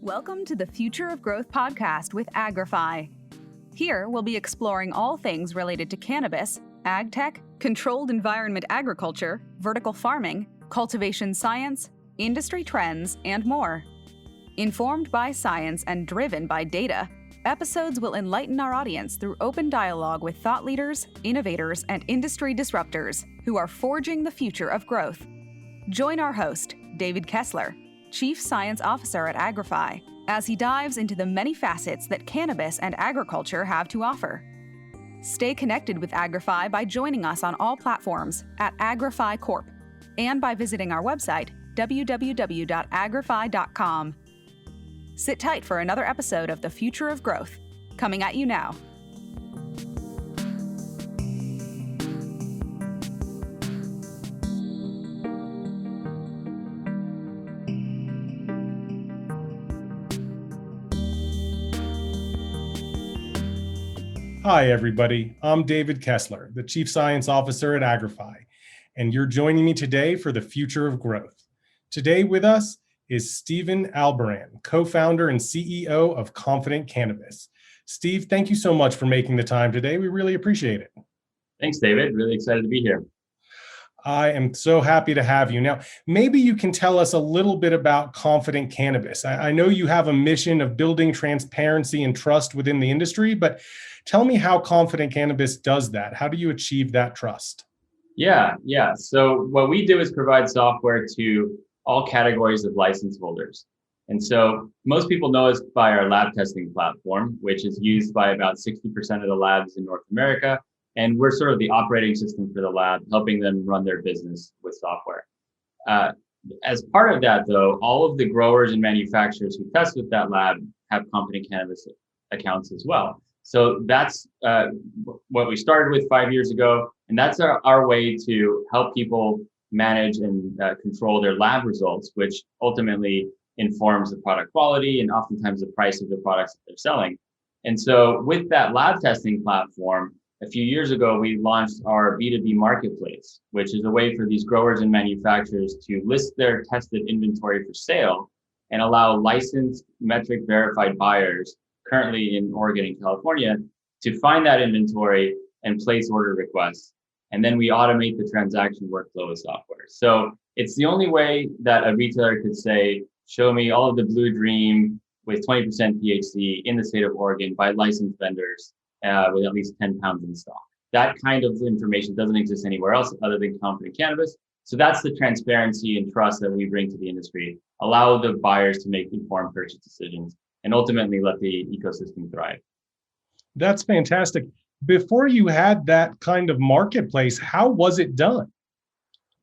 Welcome to the Future of Growth podcast with Agrify. Here, we'll be exploring all things related to cannabis, ag tech, controlled environment agriculture, vertical farming, cultivation science, industry trends, and more. Informed by science and driven by data, episodes will enlighten our audience through open dialogue with thought leaders, innovators, and industry disruptors who are forging the future of growth. Join our host, David Kessler, Chief Science Officer at Agrify, as he dives into the many facets that cannabis and agriculture have to offer. Stay connected with Agrify by joining us on all platforms at Agrify Corp and by visiting our website, www.agrify.com. Sit tight for another episode of The Future of Growth, coming at you now. Hi, everybody. I'm David Kessler, the Chief Science Officer at Agrify, and you're joining me today for the Future of Growth. Today with us is Stephen Albarran, co-founder and CEO of Confident Cannabis. Steve, thank you so much for making the time today. We really appreciate it. Thanks, David. Really excited to be here. I am so happy to have you. Now, maybe you can tell us a little bit about Confident Cannabis. I know you have a mission of building transparency and trust within the industry, but tell me how Confident Cannabis does that. How do you achieve that trust? Yeah. So what we do is provide software to all categories of license holders. And so most people know us by our lab testing platform, which is used by about 60% of the labs in North America. And we're sort of the operating system for the lab, helping them run their business with software. As part of that, though, all of the growers and manufacturers who test with that lab have Confident Cannabis accounts as well. So that's what we started with 5 years ago. And that's our way to help people manage and control their lab results, which ultimately informs the product quality and oftentimes the price of the products that they're selling. And so with that lab testing platform, a few years ago, we launched our B2b Marketplace, which is a way for these growers and manufacturers to list their tested inventory for sale and allow licensed metric verified buyers currently in Oregon and California to find that inventory and place order requests. And then we automate the transaction workflow with software. So it's the only way that a retailer could say, show me all of the Blue Dream with 20% THC in the state of Oregon by licensed vendors with at least 10 pounds in stock. That kind of information doesn't exist anywhere else other than Confident Cannabis. So that's the transparency and trust that we bring to the industry, allow the buyers to make informed purchase decisions, and ultimately let the ecosystem thrive. That's fantastic. Before you had that kind of marketplace, how was it done?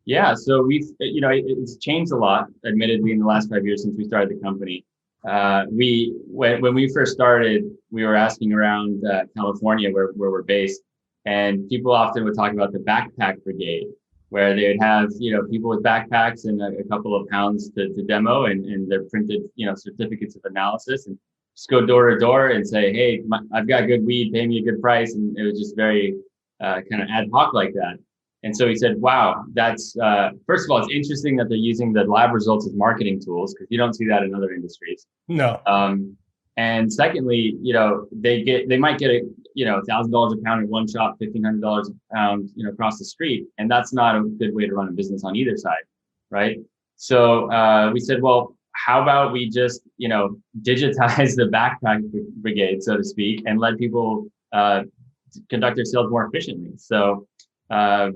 Yeah, so it's changed a lot, admittedly, in the last 5 years since we started the company. When we first started, we were asking around California, where we're based, and people often would talk about the backpack brigade, where they would have people with backpacks and a couple of pounds to demo, and they're printed certificates of analysis, and just go door to door and say, hey, I've got good weed, pay me a good price, and it was just very kind of ad hoc like that. And so he said, wow, that's, first of all, it's interesting that they're using the lab results as marketing tools, because you don't see that in other industries. No. And secondly, they might get $1,000 a pound in one shop, $1,500 a pound, across the street. And that's not a good way to run a business on either side, right? So we said, well, how about we just, digitize the backpack brigade, so to speak, and let people conduct their sales more efficiently. So a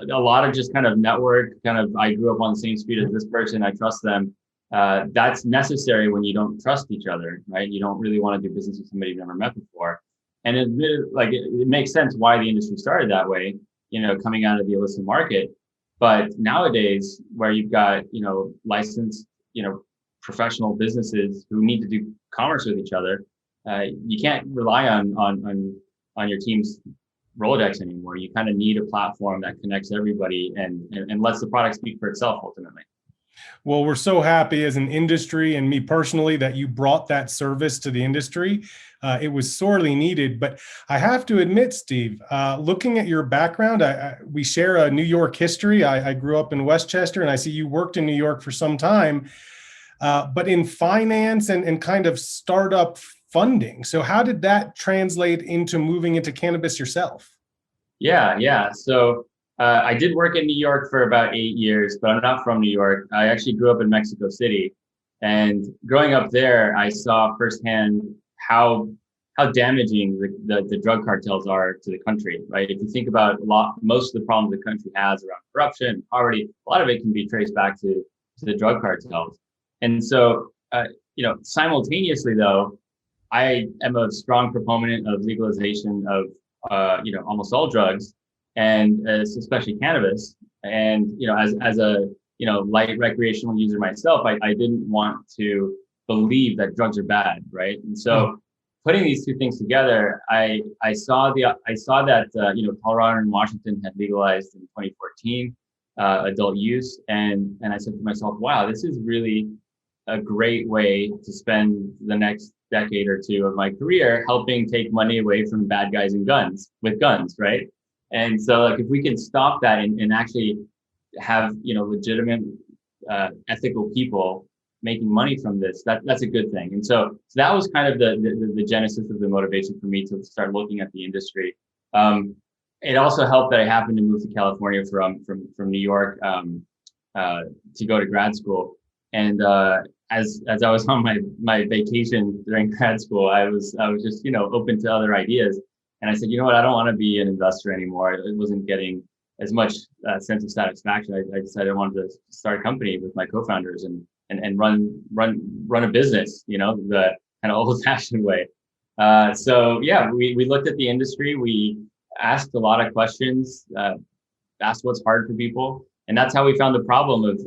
lot of just kind of network, I grew up on the same street as this person, I trust them. That's necessary when you don't trust each other, right? You don't really want to do business with somebody you've never met before. And it makes sense why the industry started that way, coming out of the illicit market. But nowadays, where you've got, licensed, professional businesses who need to do commerce with each other, you can't rely on your team's Rolodex anymore. You kind of need a platform that connects everybody and lets the product speak for itself ultimately. Well, we're so happy as an industry and me personally that you brought that service to the industry. It was sorely needed, but I have to admit, Steve, looking at your background, we share a New York history. I grew up in Westchester and I see you worked in New York for some time. but in finance and kind of startup funding. So how did that translate into moving into cannabis yourself? Yeah. So I did work in New York for about 8 years, but I'm not from New York. I actually grew up in Mexico City, and growing up there, I saw firsthand how damaging the drug cartels are to the country. Right? If you think about most of the problems the country has around corruption and poverty, a lot of it can be traced back to the drug cartels. And so, simultaneously though, I am a strong proponent of legalization of almost all drugs, and especially cannabis. And as a light recreational user myself, I didn't want to believe that drugs are bad, right? And so putting these two things together, I saw that Colorado and Washington had legalized in 2014 adult use, and I said to myself, wow, this is really a great way to spend the next decade or two of my career helping take money away from bad guys and guns, right? And so, like, if we can stop that and actually have legitimate, ethical people making money from this, that's a good thing. And so that was kind of the genesis of the motivation for me to start looking at the industry. It also helped that I happened to move to California from New York to go to grad school. And as I was on my vacation during grad school, I was just open to other ideas, and I said, you know what, I don't want to be an investor anymore. It wasn't getting as much sense of satisfaction. I decided I wanted to start a company with my co-founders and run a business, the kind of old-fashioned way. So yeah, we looked at the industry. We asked a lot of questions, asked what's hard for people. And that's how we found the problem of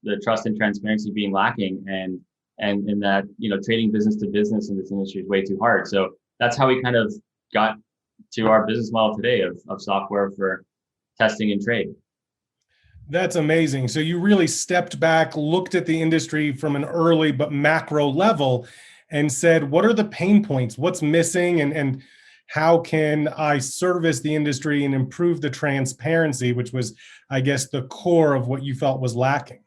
the trust and transparency being lacking, and that trading business to business in this industry is way too hard. So that's how we kind of got to our business model today of software for testing and trade. That's amazing. So you really stepped back, looked at the industry from an early but macro level, and said, what are the pain points? What's missing? And how can I service the industry and improve the transparency, which was, I guess, the core of what you felt was lacking?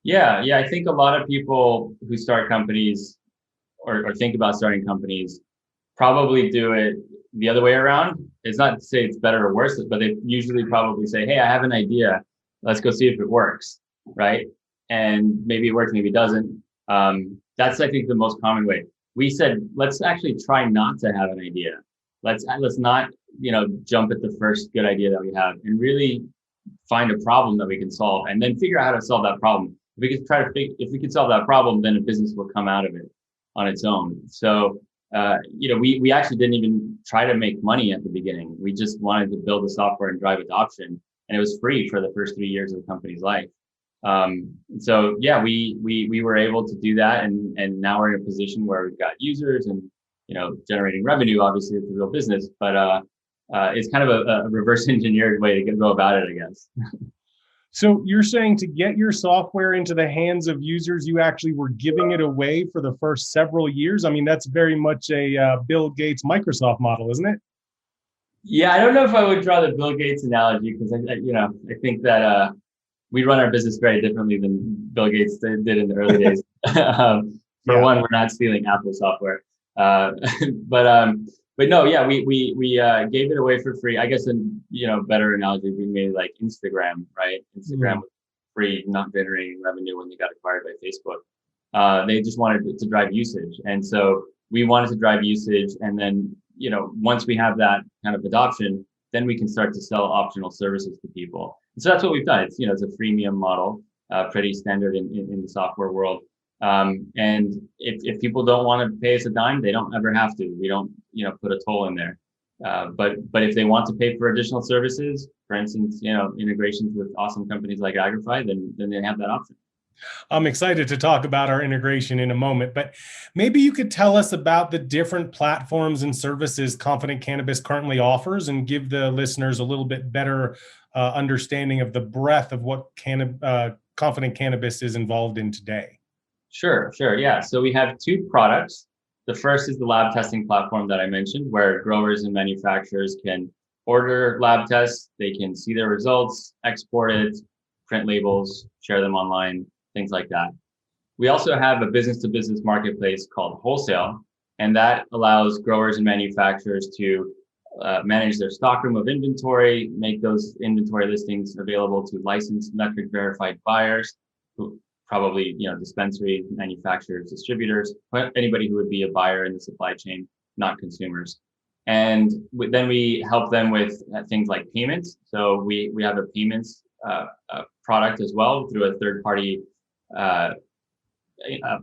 Yeah. I think a lot of people who start companies or think about starting companies probably do it the other way around. It's not to say it's better or worse, but they usually probably say, hey, I have an idea. Let's go see if it works, right? And maybe it works, maybe it doesn't. That's, I think, the most common way. We said, let's actually try not to have an idea. Let's not, jump at the first good idea that we have, and really find a problem that we can solve, and then figure out how to solve that problem. If we can solve that problem, then a business will come out of it on its own. So, we actually didn't even try to make money at the beginning. We just wanted to build the software and drive adoption, and it was free for the first 3 years of the company's life. So yeah, we were able to do that, and now we're in a position where we've got users and generating revenue. Obviously, it's a real business, but it's kind of a reverse engineered way to go about it, I guess. So you're saying to get your software into the hands of users, you actually were giving it away for the first several years? I mean, that's very much a Bill Gates Microsoft model, isn't it? Yeah, I don't know if I would draw the Bill Gates analogy, because I think that we run our business very differently than Bill Gates did in the early days. For one, we're not stealing Apple software, but no, yeah, we gave it away for free. I guess better analogy would be maybe like Instagram, right? Instagram was free, not generating revenue when they got acquired by Facebook. They just wanted it to drive usage, and so we wanted to drive usage, and then once we have that kind of adoption, then we can start to sell optional services to people. And so that's what we've done. It's it's a freemium model, pretty standard in the software world. And if people don't want to pay us a dime, they don't ever have to. We don't put a toll in there. But if they want to pay for additional services, for instance, integrations with awesome companies like Agrify, then they have that option. I'm excited to talk about our integration in a moment, but maybe you could tell us about the different platforms and services Confident Cannabis currently offers, and give the listeners a little bit better understanding of the breadth of what Confident Cannabis is involved in today. Sure. Yeah. So we have two products. The first is the lab testing platform that I mentioned, where growers and manufacturers can order lab tests. They can see their results, export it, print labels, share them online, things like that. We also have a business-to-business marketplace called Wholesale, and that allows growers and manufacturers to manage their stockroom of inventory, make those inventory listings available to licensed metric verified buyers, who probably dispensary manufacturers, distributors, anybody who would be a buyer in the supply chain, not consumers. And then we help them with things like payments. So we have a payments product as well through a third-party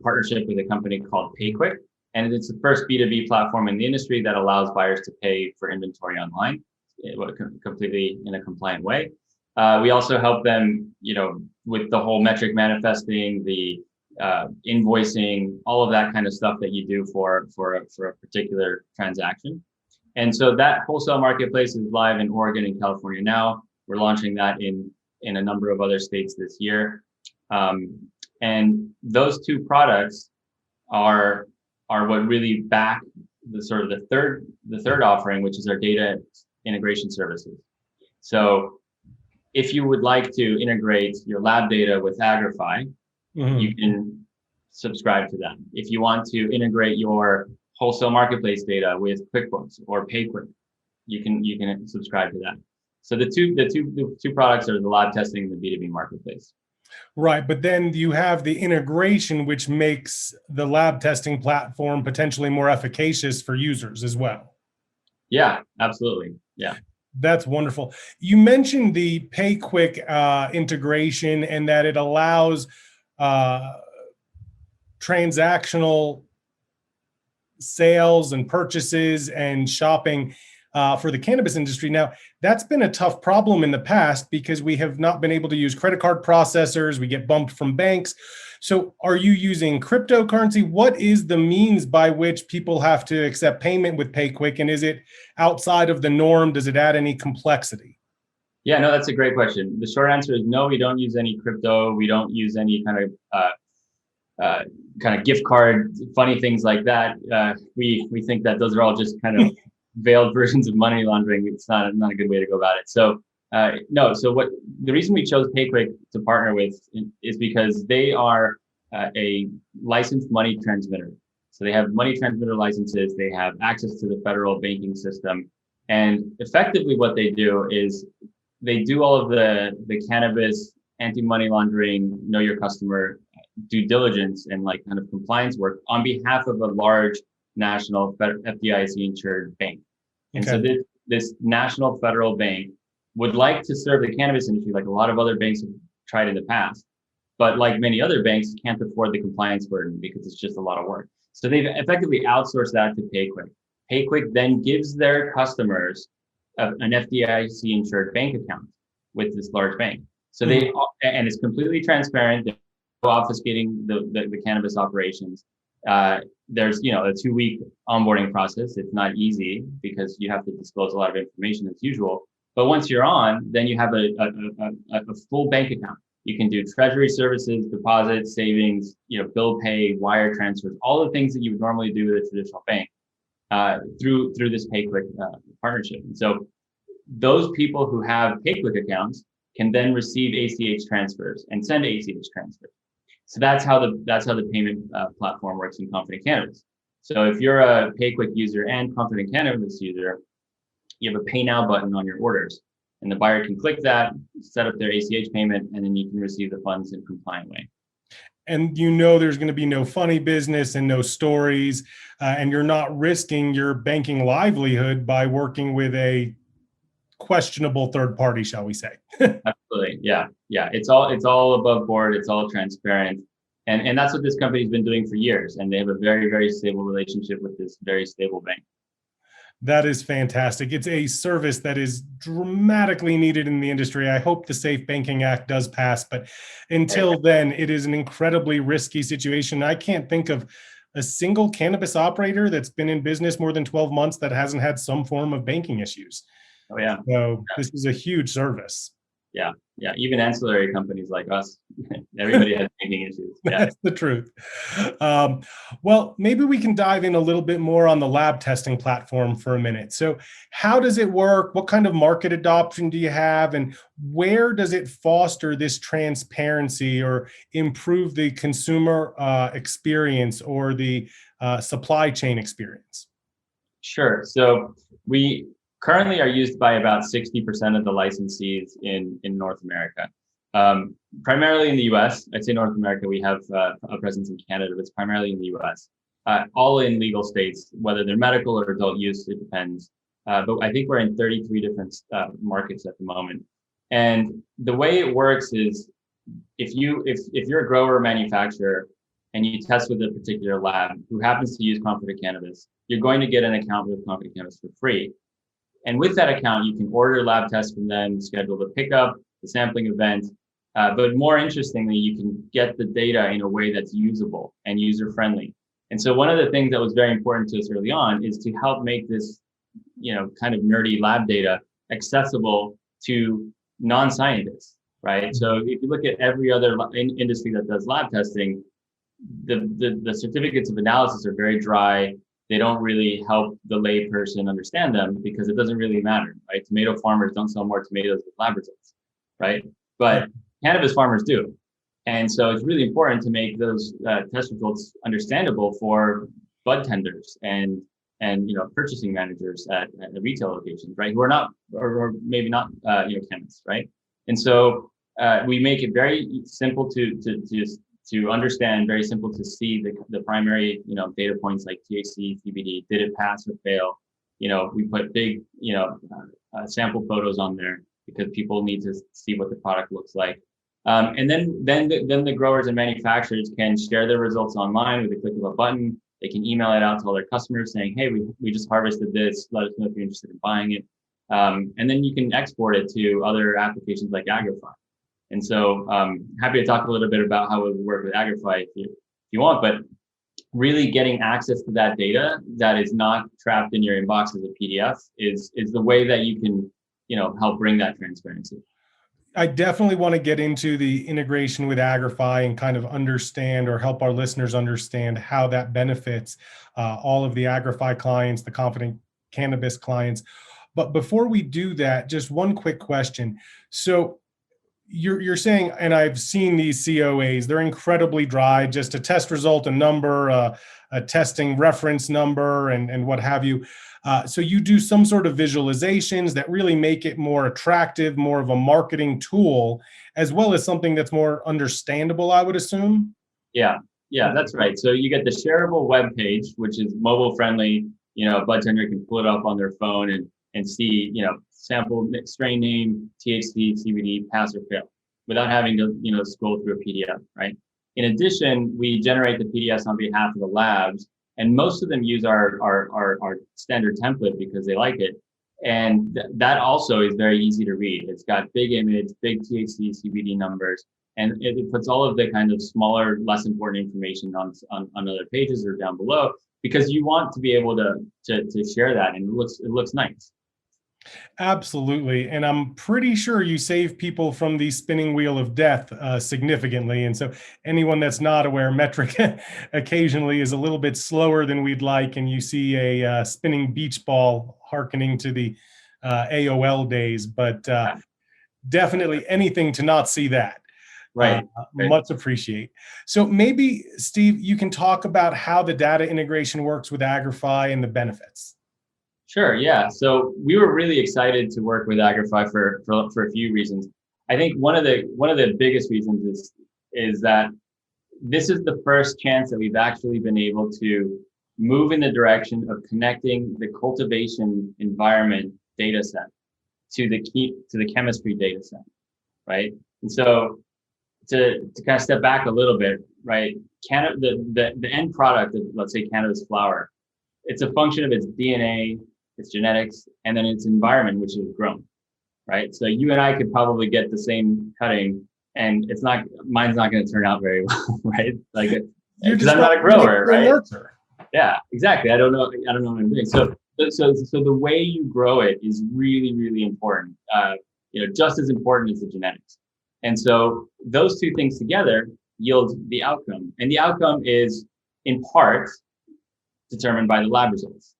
partnership with a company called PayQuick. And it's the first B2b platform in the industry that allows buyers to pay for inventory online completely in a compliant way. We also help them, with the whole metric manifesting, the invoicing, all of that kind of stuff that you do for a particular transaction. And so that wholesale marketplace is live in Oregon and California now. We're launching that in a number of other states this year. And those two products are what really back the third offering, which is our data integration services. So if you would like to integrate your lab data with Agrify, you can subscribe to them. If you want to integrate your wholesale marketplace data with QuickBooks or PayQuick, you can subscribe to that. So the two products are the lab testing and the B2B marketplace. Right, but then you have the integration, which makes the lab testing platform potentially more efficacious for users as well. Yeah, absolutely. Yeah. That's wonderful. You mentioned the PayQuick integration and that it allows transactional sales and purchases and shopping for the cannabis industry. Now, that's been a tough problem in the past because we have not been able to use credit card processors. We get bumped from banks. So are you using cryptocurrency? What is the means by which people have to accept payment with PayQuick? And is it outside of the norm? Does it add any complexity? Yeah, no, that's a great question. The short answer is no, we don't use any crypto. We don't use any kind of gift card, funny things like that. We think that those are all just kind of veiled versions of money laundering. It's not a good way to go about it. So no. So the reason we chose PayQuick to partner with is because they are a licensed money transmitter. So they have money transmitter licenses. They have access to the federal banking system, and effectively what they do is they do all of the cannabis anti-money laundering, know your customer due diligence and kind of compliance work on behalf of a large national FDIC insured bank. And so this national federal bank would like to serve the cannabis industry like a lot of other banks have tried in the past, but like many other banks can't afford the compliance burden because it's just a lot of work. So they've effectively outsourced that to PayQuick. PayQuick then gives their customers an FDIC insured bank account with this large bank. So and it's completely transparent. They're obfuscating the cannabis operations. There's a 2-week onboarding process. It's not easy because you have to disclose a lot of information as usual. But once you're on, then you have a full bank account. You can do treasury services, deposits, savings, bill pay, wire transfers, all the things that you would normally do with a traditional bank through this PayQuick partnership. And so those people who have PayQuick accounts can then receive ACH transfers and send ACH transfers. So that's how the payment platform works in Confident Cannabis. So if you're a PayQuick user and Confident Cannabis user, you have a Pay Now button on your orders, and the buyer can click that, set up their ACH payment, and then you can receive the funds in a compliant way. And there's going to be no funny business and no stories, and you're not risking your banking livelihood by working with a questionable third party, shall we say? Absolutely, yeah. It's all above board. It's all transparent, and that's what this company's been doing for years. And they have a very, very stable relationship with this very stable bank. That is fantastic. It's a service that is dramatically needed in the industry. I hope the Safe Banking Act does pass, but until then, it is an incredibly risky situation. I can't think of a single cannabis operator that's been in business more than 12 months that hasn't had some form of banking issues. Oh yeah. So this is a huge service. Yeah. Yeah. Even ancillary companies like us, everybody has banking issues. Yeah. That's the truth. Um, well, maybe we can dive in a little bit more on the lab testing platform for a minute. So, how does it work? What kind of market adoption do you have? And where does it foster this transparency or improve the consumer experience or the supply chain experience? Sure. So we currently are used by about 60% of the licensees in North America. Primarily in the US. I'd say North America, we have a presence in Canada, but it's primarily in the US. All in legal states, whether they're medical or adult use, it depends. But I think we're in 33 different markets at the moment. And the way it works is if you're a grower or manufacturer and you test with a particular lab who happens to use Confident Cannabis, you're going to get an account with Confident Cannabis for free. And with that account, you can order lab tests from them, schedule the pickup, the sampling event. But more interestingly, you can get the data in a way that's usable and user-friendly. And so one of the things that was very important to us early on is to help make this, kind of nerdy lab data accessible to non-scientists, right? So if you look at every other industry that does lab testing, the certificates of analysis are very dry. They don't really help the lay person understand them because it doesn't really matter, right? Tomato farmers don't sell more tomatoes with lab results, right? But cannabis farmers do. And so it's really important to make those test results understandable for bud tenders and purchasing managers at the retail locations, right? Who are not, or maybe not, chemists, right? And so we make it very simple to understand, very simple to see the primary, data points like THC, CBD. Did it pass or fail? We put big, sample photos on there because people need to see what the product looks like. And then the growers and manufacturers can share their results online with a click of a button. They can email it out to all their customers saying, hey, we just harvested this. Let us know if you're interested in buying it. And then you can export it to other applications like Agrify. And so happy to talk a little bit about how it would work with Agrify if you want, but really getting access to that data that is not trapped in your inbox as a PDF is the way that you can, help bring that transparency. I definitely want to get into the integration with Agrify and kind of understand or help our listeners understand how that benefits all of the Agrify clients, the Confident Cannabis clients. But before we do that, just one quick question. So you're saying, and I've seen these COAs, they're incredibly dry, just a test result, a number, a testing reference number, and what have you. So you do some sort of visualizations that really make it more attractive, more of a marketing tool, as well as something that's more understandable, I would assume. Yeah, that's right. So you get the shareable web page, which is mobile friendly. A bud tender can pull it up on their phone and see, sample strain name, THC, CBD, pass or fail, without having to, scroll through a PDF, right? In addition, we generate the PDFs on behalf of the labs, and most of them use our standard template because they like it. And that also is very easy to read. It's got big image, big THC, CBD numbers, and it puts all of the kind of smaller, less important information on other pages or down below, because you want to be able to share that, and it looks nice. Absolutely. And I'm pretty sure you save people from the spinning wheel of death significantly. And so anyone that's not aware, Metric occasionally is a little bit slower than we'd like. And you see a spinning beach ball hearkening to the AOL days, but definitely anything to not see that. Right. Much appreciate. So maybe, Steve, you can talk about how the data integration works with Agrify and the benefits. Sure. Yeah. So we were really excited to work with Agrify for a few reasons. I think one of the biggest reasons is that this is the first chance that we've actually been able to move in the direction of connecting the cultivation environment data set to the chemistry data set, right? And so to kind of step back a little bit, right? The end product of, let's say, cannabis flower, it's a function of its DNA, its genetics, and then its environment, which is grown, right? So you and I could probably get the same cutting, and mine's not going to turn out very well, right? Like, because I'm not a grower, right? Nurture. Yeah, exactly. I don't know what I'm doing. So the way you grow it is really, really important. just as important as the genetics. And so those two things together yield the outcome. And the outcome is in part determined by the lab results,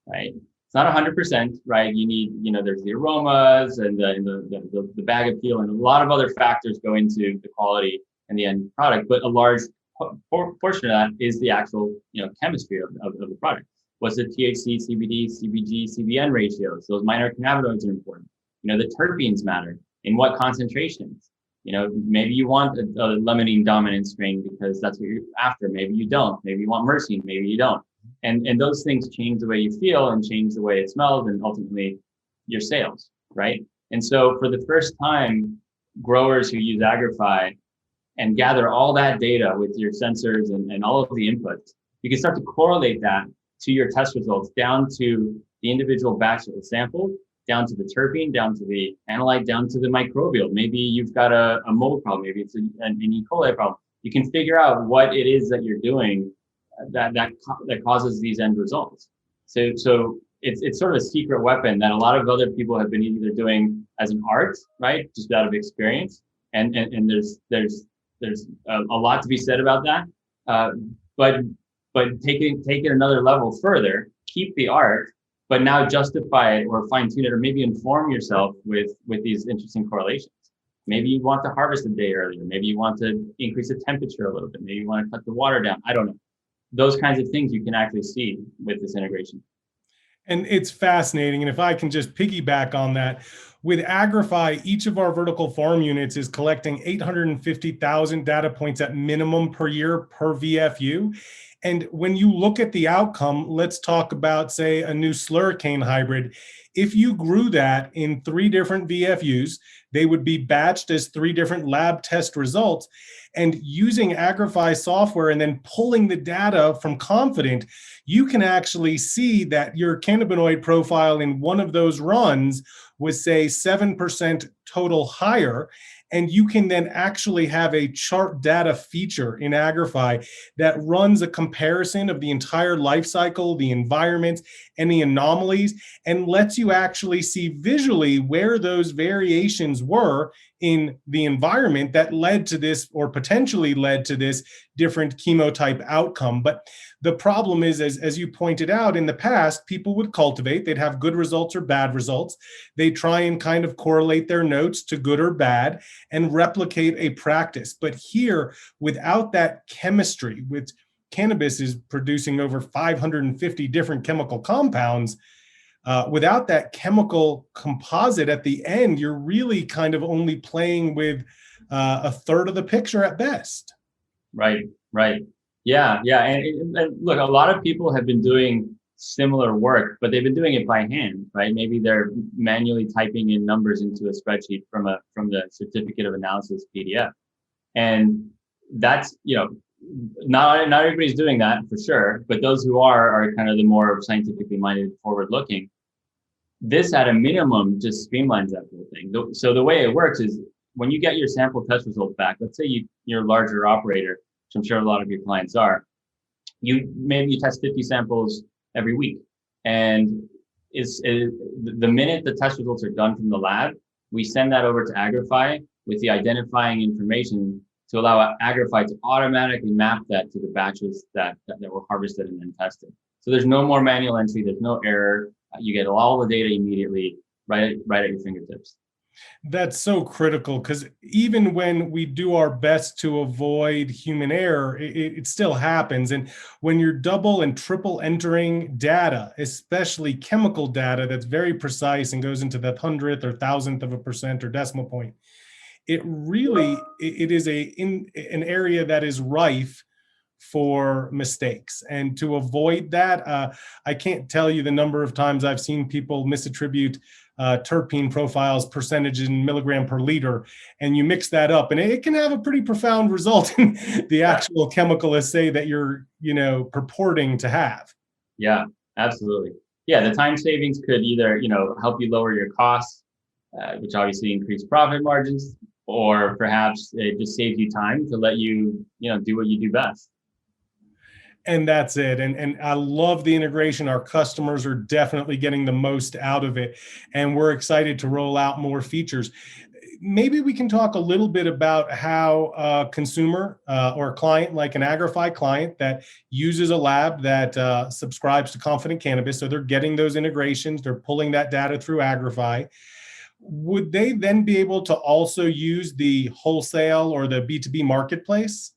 right? It's not 100%, right? You need, there's the aromas and the bag appeal and a lot of other factors go into the quality and the end product, but a large portion of that is the actual, chemistry of the product. What's the THC, CBD, CBG, CBN ratios? Those minor cannabinoids are important. The terpenes matter. In what concentrations? Maybe you want a limonene dominant strain because that's what you're after. Maybe you don't. Maybe you want myrcene. Maybe you don't. And those things change the way you feel and change the way it smells and ultimately your sales, right? And so for the first time, growers who use Agrify and gather all that data with your sensors and all of the inputs, you can start to correlate that to your test results down to the individual batch that was sampled, down to the terpene, down to the analyte, down to the microbial. Maybe you've got a mold problem, maybe it's an E. coli problem. You can figure out what it is that you're doing that causes these end results. So it's sort of a secret weapon that a lot of other people have been either doing as an art, right, just out of experience, and there's a lot to be said about that. But take it another level further, keep the art, but now justify it or fine tune it, or maybe inform yourself with these interesting correlations. Maybe you want to harvest a day earlier. Maybe you want to increase the temperature a little bit. Maybe you want to cut the water down. I don't know. Those kinds of things you can actually see with this integration. And it's fascinating. And if I can just piggyback on that, with Agrify, each of our vertical farm units is collecting 850,000 data points at minimum per year per VFU. And when you look at the outcome, let's talk about, say, a new slurricane hybrid. If you grew that in 3 different VFUs, they would be batched as 3 different lab test results. And using Agrify software and then pulling the data from Confident, you can actually see that your cannabinoid profile in one of those runs was, say, 7% total higher. And you can then actually have a chart data feature in Agrify that runs a comparison of the entire life cycle, the environment, any anomalies, and lets you actually see visually where those variations were in the environment that led to this, or potentially led to this different chemotype outcome. But the problem is, as you pointed out, in the past, people would cultivate, they'd have good results or bad results. They try and kind of correlate their notes to good or bad and replicate a practice. But here, without that chemistry, with cannabis is producing over 550 different chemical compounds, without that chemical composite at the end, you're really kind of only playing with a third of the picture at best. Right. Yeah. And look, a lot of people have been doing similar work, but they've been doing it by hand, right? Maybe they're manually typing in numbers into a spreadsheet from the certificate of analysis PDF. And that's, not everybody's doing that for sure, but those who are kind of the more scientifically minded, forward looking. This at a minimum just streamlines that whole thing. So the way it works is when you get your sample test results back, let's say you're a larger operator, which I'm sure a lot of your clients are, maybe you test 50 samples every week. And the minute the test results are done from the lab, we send that over to Agrify with the identifying information to allow Agrify to automatically map that to the batches that were harvested and then tested. So there's no more manual entry, there's no error. You get all the data immediately right at your fingertips. That's so critical, because even when we do our best to avoid human error, it still happens. And when you're double and triple entering data, especially chemical data that's very precise and goes into the 100th or 1000th of a percent or decimal point, it is an area that is rife for mistakes. And to avoid that, I can't tell you the number of times I've seen people misattribute terpene profiles, percentage in milligram per liter, and you mix that up, and it can have a pretty profound result in the actual chemical assay that you're, purporting to have. Yeah, absolutely. Yeah, the time savings could either, help you lower your costs, which obviously increase profit margins, or perhaps it just saves you time to let you, do what you do best. And that's it. And I love the integration. Our customers are definitely getting the most out of it. And we're excited to roll out more features. Maybe we can talk a little bit about how a consumer or a client, like an Agrify client that uses a lab that subscribes to Confident Cannabis, so they're getting those integrations, they're pulling that data through Agrify. Would they then be able to also use the wholesale or the B2b marketplace?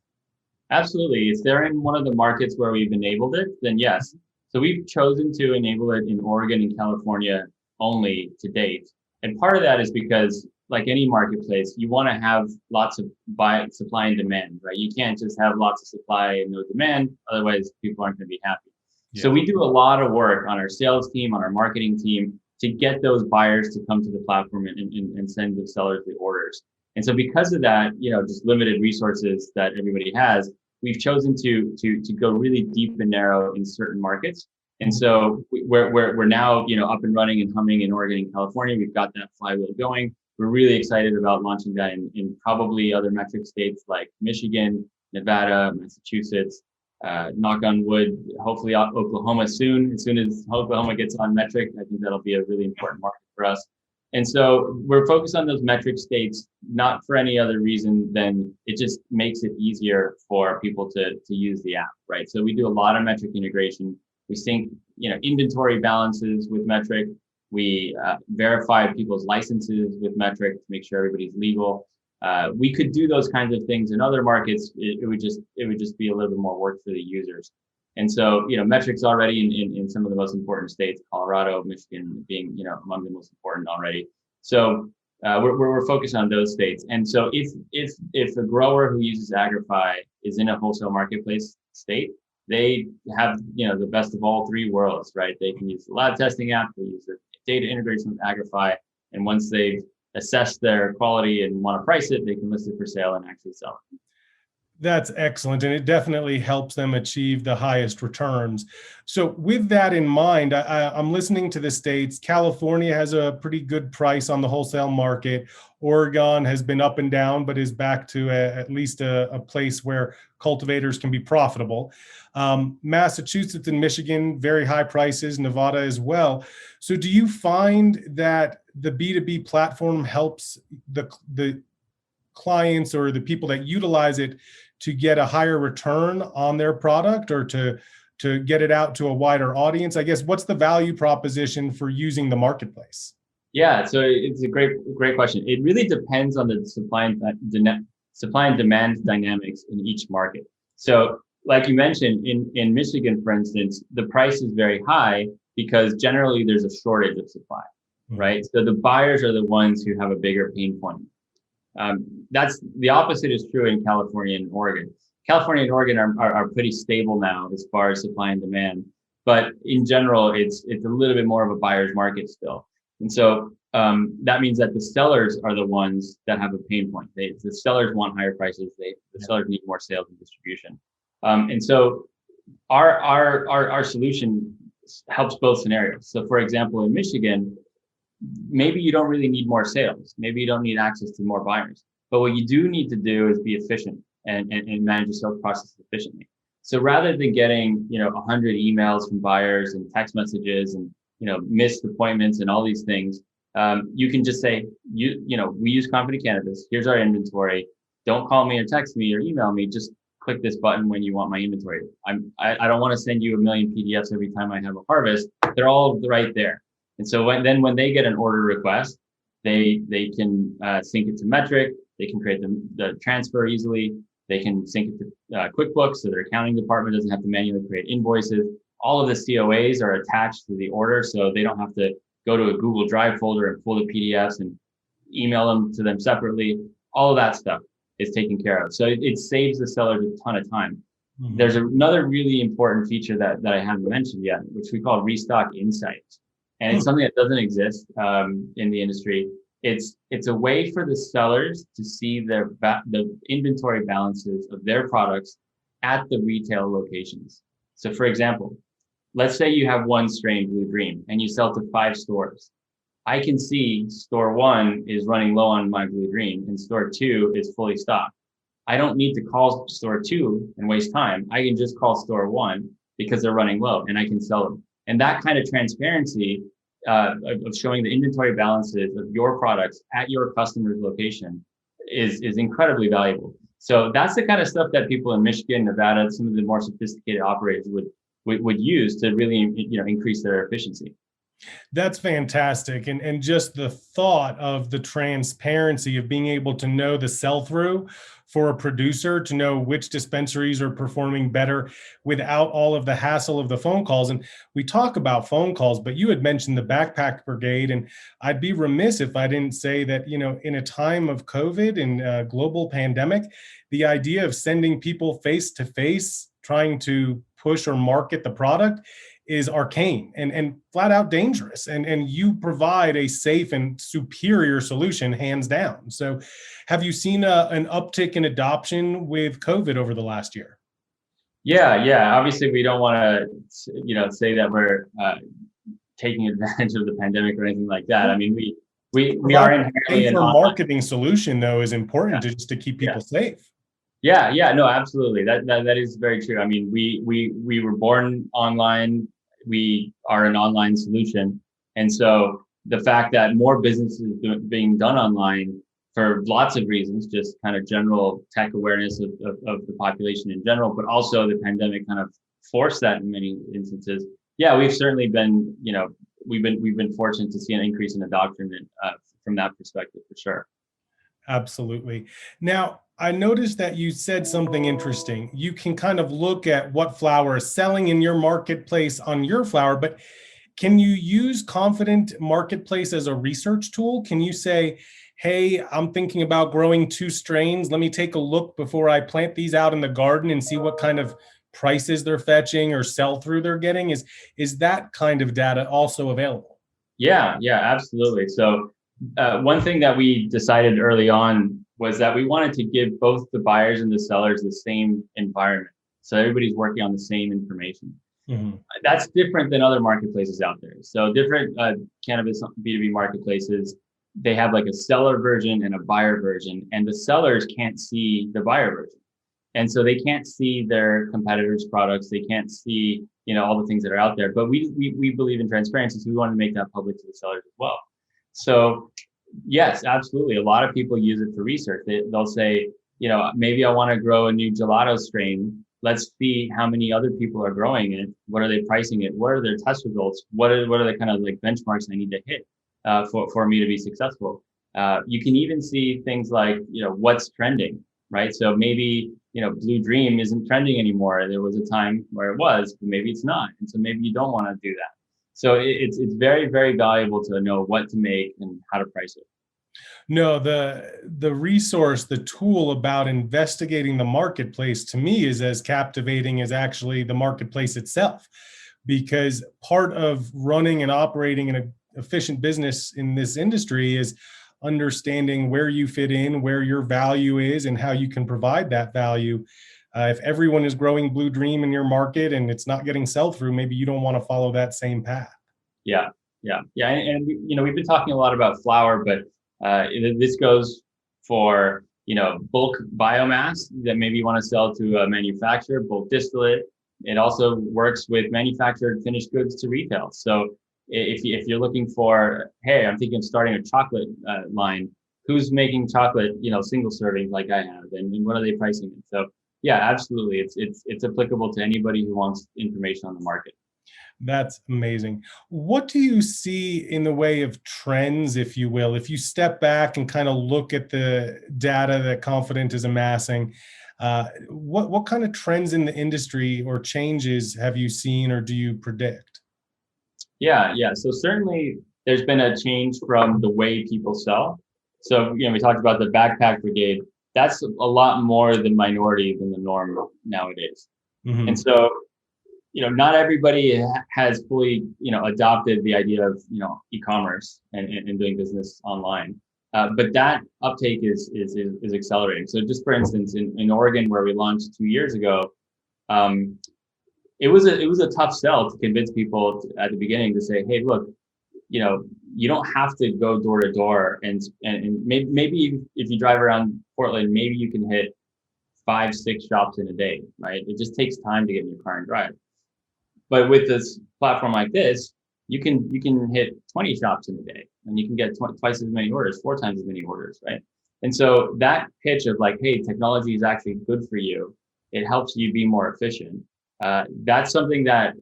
Absolutely. If they're in one of the markets where we've enabled it, then yes. So we've chosen to enable it in Oregon and California only to date. And part of that is because, like any marketplace, you want to have lots of supply and demand, right? You can't just have lots of supply and no demand, otherwise people aren't going to be happy. Yeah. So we do a lot of work on our sales team, on our marketing team, to get those buyers to come to the platform and send the sellers the orders. And so because of that, just limited resources that everybody has, we've chosen to go really deep and narrow in certain markets. And so we're now, up and running and humming in Oregon and California. We've got that flywheel going. We're really excited about launching that in probably other metric states like Michigan, Nevada, Massachusetts, knock on wood, hopefully Oklahoma soon. As soon as Oklahoma gets on metric, I think that'll be a really important market for us. And so we're focused on those metric states, not for any other reason than it just makes it easier for people to use the app, right? So we do a lot of metric integration. We sync, inventory balances with metric. We verify people's licenses with metric to make sure everybody's legal. We could do those kinds of things in other markets. It would just be a little bit more work for the users. And so, metric's already in some of the most important states, Colorado, Michigan being, among the most important already. So we're focused on those states. And so if a grower who uses Agrify is in a wholesale marketplace state, they have, the best of all three worlds, right? They can use the lab testing app, they use the data integration with Agrify, and once they've assessed their quality and want to price it, they can list it for sale and actually sell it. That's excellent. And it definitely helps them achieve the highest returns. So with that in mind, I'm listening to the states. California has a pretty good price on the wholesale market. Oregon has been up and down, but is back to at least a place where cultivators can be profitable. Massachusetts and Michigan, very high prices, Nevada as well. So do you find that the B2B platform helps the clients or the people that utilize it to get a higher return on their product, or to get it out to a wider audience? I guess, what's the value proposition for using the marketplace? Yeah, so it's a great question. It really depends on the supply and demand dynamics in each market. So like you mentioned, in Michigan, for instance, the price is very high because generally there's a shortage of supply, right? So the buyers are the ones who have a bigger pain point. That's the opposite is true in California and Oregon. California and Oregon are pretty stable now as far as supply and demand, but in general, it's a little bit more of a buyer's market still. And so that means that the sellers are the ones that have a pain point. The sellers want higher prices. The sellers need more sales and distribution. And so our solution helps both scenarios. So for example, in Michigan, maybe you don't really need more sales. Maybe you don't need access to more buyers. But what you do need to do is be efficient and manage your sales process efficiently. So rather than getting 100 emails from buyers and text messages and missed appointments and all these things, you can just say, we use Confident Cannabis. Here's our inventory. Don't call me or text me or email me. Just click this button when you want my inventory. I don't want to send you a million PDFs every time I have a harvest. They're all right there. And so when they get an order request, they can sync it to metric. They can create the transfer easily. They can sync it to QuickBooks, so their accounting department doesn't have to manually create invoices. All of the COAs are attached to the order, so they don't have to go to a Google Drive folder and pull the PDFs and email them to them separately. All of that stuff is taken care of. So it saves the sellers a ton of time. Mm-hmm. There's another really important feature that I haven't mentioned yet, which we call Restock Insights. And it's something that doesn't exist in the industry. It's a way for the sellers to see the inventory balances of their products at the retail locations. So for example, let's say you have one strain, Blue Dream, and you sell to 5 stores. I can see store 1 is running low on my Blue Dream and store 2 is fully stocked. I don't need to call store 2 and waste time. I can just call store 1 because they're running low and I can sell them. And that kind of transparency of showing the inventory balances of your products at your customer's location is incredibly valuable. So that's the kind of stuff that people in Michigan, Nevada, some of the more sophisticated operators would use to really, increase their efficiency. That's fantastic. And just the thought of the transparency of being able to know the sell-through for a producer, to know which dispensaries are performing better without all of the hassle of the phone calls. And we talk about phone calls, but you had mentioned the backpack brigade, and I'd be remiss if I didn't say that, in a time of COVID and a global pandemic, the idea of sending people face to face, trying to push or market the product is arcane and flat out dangerous. And you provide a safe and superior solution, hands down. So have you seen an uptick in adoption with COVID over the last year? Yeah. Obviously, we don't want to, say that we're taking advantage of the pandemic or anything like that. I mean, we are inherently an marketing solution, though, is important just to keep people safe. Yeah, no, absolutely. That is very true. I mean, we were born online. We are an online solution. And so the fact that more business is being done online for lots of reasons, just kind of general tech awareness of the population in general, but also the pandemic kind of forced that in many instances. Yeah, we've certainly been, we've been fortunate to see an increase in adoption from that perspective, for sure. Absolutely. Now, I noticed that you said something interesting. You can kind of look at what flower is selling in your marketplace on your flower, but can you use Confident Marketplace as a research tool? Can you say, hey, I'm thinking about growing 2 strains. Let me take a look before I plant these out in the garden and see what kind of prices they're fetching or sell through they're getting? Is that kind of data also available? Yeah, absolutely. So one thing that we decided early on was that we wanted to give both the buyers and the sellers the same environment. So everybody's working on the same information. Mm-hmm. That's different than other marketplaces out there. So different cannabis B2b marketplaces, they have like a seller version and a buyer version, and the sellers can't see the buyer version. And so they can't see their competitors' products. They can't see, all the things that are out there. But we believe in transparency, so we want to make that public to the sellers as well. So yes, absolutely. A lot of people use it for research. They'll say, maybe I want to grow a new gelato strain. Let's see how many other people are growing it. What are they pricing it? What are their test results? What are the kind of like benchmarks I need to hit for me to be successful? You can even see things like, what's trending, right? So maybe, Blue Dream isn't trending anymore. There was a time where it was, but maybe it's not. And so maybe you don't want to do that. So it's very, very valuable to know what to make and how to price it. No, the resource, the tool about investigating the marketplace to me is as captivating as actually the marketplace itself, because part of running and operating an efficient business in this industry is understanding where you fit in, where your value is, and how you can provide that value. If everyone is growing Blue Dream in your market and it's not getting sell through, maybe you don't want to follow that same path. Yeah. And we've been talking a lot about flower, but this goes for, bulk biomass that maybe you want to sell to a manufacturer, bulk distillate. It also works with manufactured finished goods to retail. So if you're looking for, hey, I'm thinking of starting a chocolate line, who's making chocolate, single servings like I have, and what are they pricing it? So yeah, absolutely. It's applicable to anybody who wants information on the market. That's amazing. What do you see in the way of trends, if you will, if you step back and kind of look at the data that Confident is amassing? What kind of trends in the industry or changes have you seen or do you predict? Yeah. So certainly there's been a change from the way people sell. So, we talked about the backpack brigade. That's a lot more the minority than the norm nowadays. Mm-hmm. And so, not everybody has fully, adopted the idea of, e-commerce and doing business online. But that uptake is accelerating. So just for instance, in Oregon, where we launched 2 years ago, it was a tough sell to convince people at the beginning to say, hey, look, you don't have to go door to door, and maybe if you drive around Portland, maybe you can hit 5-6 shops in a day, right? It just takes time to get in your car and drive. But with this platform like this, you can hit 20 shops in a day, and you can get twice as many orders, 4 times as many orders, right? And so that pitch of like, hey, technology is actually good for you. It helps you be more efficient. That's something that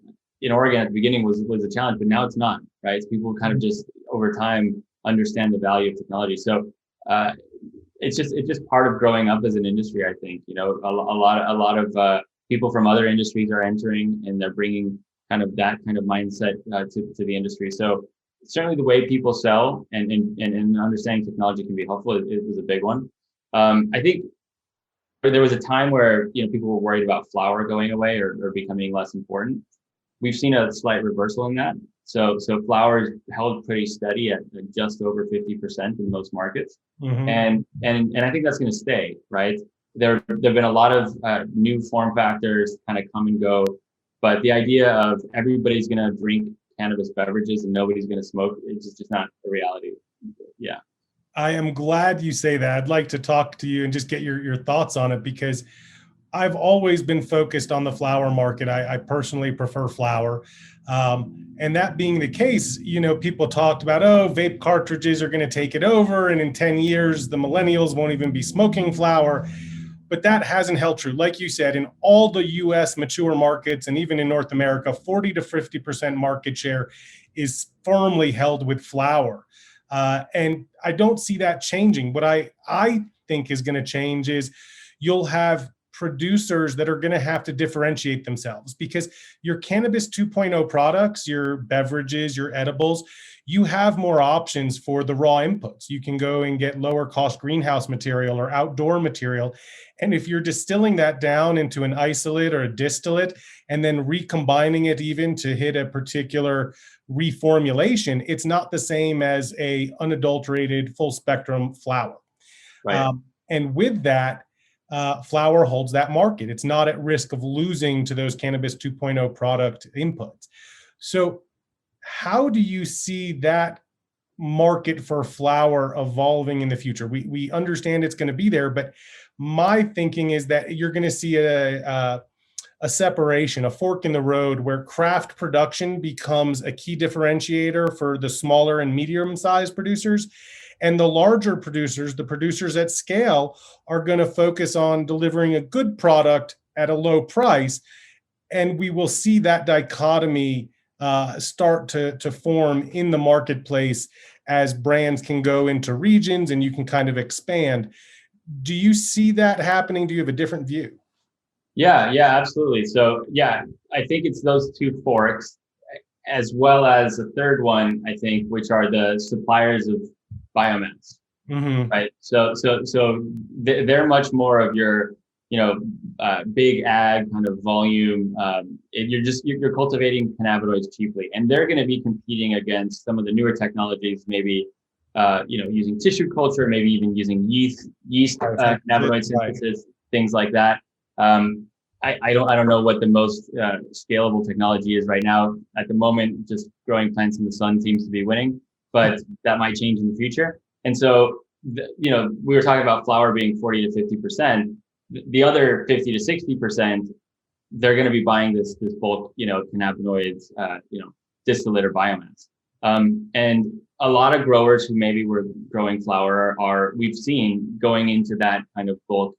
in Oregon at the beginning was a challenge, but now it's not, right? So people kind of just over time understand the value of technology. So it's just part of growing up as an industry. I think, you know, a lot of people from other industries are entering, and they're bringing kind of that kind of mindset to the industry. So certainly the way people sell and understanding technology can be helpful. It was a big one. I think there was a time where, you know, people were worried about flower going away or becoming less important. We've seen a slight reversal in that. So flower held pretty steady at just over 50% in most markets. Mm-hmm. And I think that's going to stay, right? There've been a lot of new form factors kind of come and go, but the idea of everybody's going to drink cannabis beverages and nobody's going to smoke, it's just not a reality. Yeah. I am glad you say that. I'd like to talk to you and just get your thoughts on it, because I've always been focused on the flower market. I personally prefer flower. And that being the case, you know, people talked about, oh, vape cartridges are going to take it over, and in 10 years, the millennials won't even be smoking flower. But that hasn't held true. Like you said, in all the US mature markets, and even in North America, 40 to 50% market share is firmly held with flower. And I don't see that changing. What I think is going to change is you'll have producers that are going to have to differentiate themselves, because your cannabis 2.0 products, your beverages, your edibles, you have more options for the raw inputs. You can go and get lower cost greenhouse material or outdoor material. And if you're distilling that down into an isolate or a distillate and then recombining it even to hit a particular reformulation, it's not the same as a unadulterated full spectrum flower. Right. And with that, flower holds that market. It's not at risk of losing to those cannabis 2.0 product inputs. So how do you see that market for flower evolving in the future? We understand it's going to be there, but my thinking is that you're going to see a separation, a fork in the road, where craft production becomes a key differentiator for the smaller and medium-sized producers. And the larger producers, the producers at scale, are going to focus on delivering a good product at a low price. And we will see that dichotomy start to form in the marketplace as brands can go into regions and you can kind of expand. Do you see that happening? Do you have a different view? Yeah, absolutely. So yeah, I think it's those two forks, as well as a third one, I think, which are the suppliers of biomass, right? So they're much more of your, you know, big ag kind of volume. You're cultivating cannabinoids cheaply, and they're going to be competing against some of the newer technologies, maybe you know, using tissue culture, maybe even using yeast cannabinoid synthesis, things like that. I don't know what the most scalable technology is right now. At the moment, just growing plants in the sun seems to be winning, but that might change in the future. And so, you know, we were talking about flower being 40 to 50%. The other 50 to 60%, they're going to be buying this bulk, you know, cannabinoids, you know, distillate or biomass. And a lot of growers who maybe were growing flower we've seen going into that kind of bulk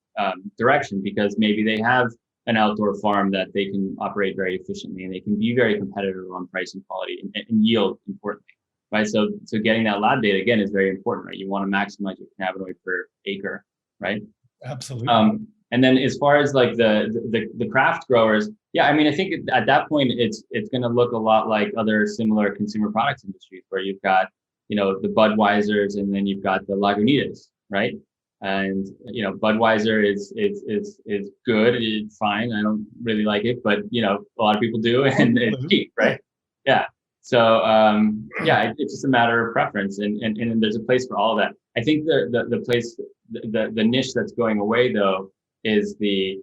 direction, because maybe they have an outdoor farm that they can operate very efficiently, and they can be very competitive on price and quality and yield, importantly, right? So getting that lab data, again, is very important, right? You want to maximize your cannabinoid per acre, right? Absolutely. And then as far as like the craft growers, yeah, I mean, I think at that point it's going to look a lot like other similar consumer products industries, where you've got, you know, the Budweisers, and then you've got the Lagunitas, right? And, you know, Budweiser is good. It's fine. I don't really like it, but, you know, a lot of people do, and it's cheap, right? Yeah. So, yeah, it's just a matter of preference, and there's a place for all of that. I think the place, the niche that's going away though is the,